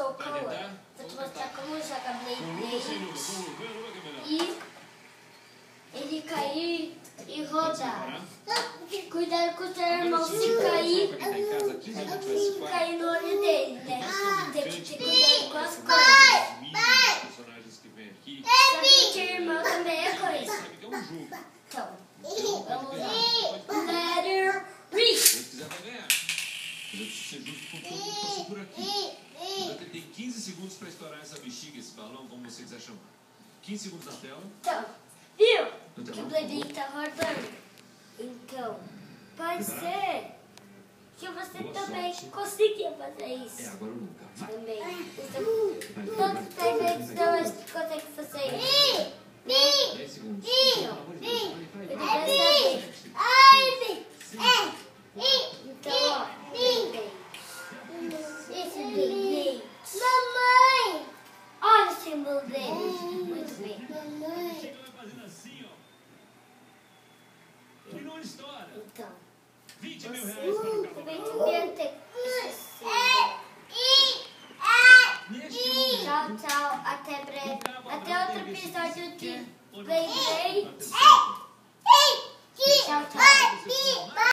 sou o Cauã. Vou te mostrar como joga Beyblade e ele cair e rodar. Cuidado com o seu irmão se cair no olho dele, né? Tem que ter cuidado com as coisas. Sabe que seu irmão também é coisa. Então, vamos lá. Letter B. Se quiser vai ganhar. Mas eu preciso ser justo com todo mundo por aqui. Você tem 15 segundos para estourar essa bexiga, esse balão, como você quiser chamar. 15 segundos na tela. Então, viu? Que o Beyblade tá rodando. Então, pode ser que você também consiga fazer isso. Agora ou nunca. Vai. Também. Então, todos os Beyblades também conseguem fazer isso. 10 segundos. Ele vai saber. Então, ó. Esse Beyblade. Mamãe! Olha o símbolo dele. Muito bem. Você vai fazendo assim, ó. E não estoura. Então, 20 mil você reais. também devia ter. Tchau, tchau. Até breve. Até outro episódio de Beyblade.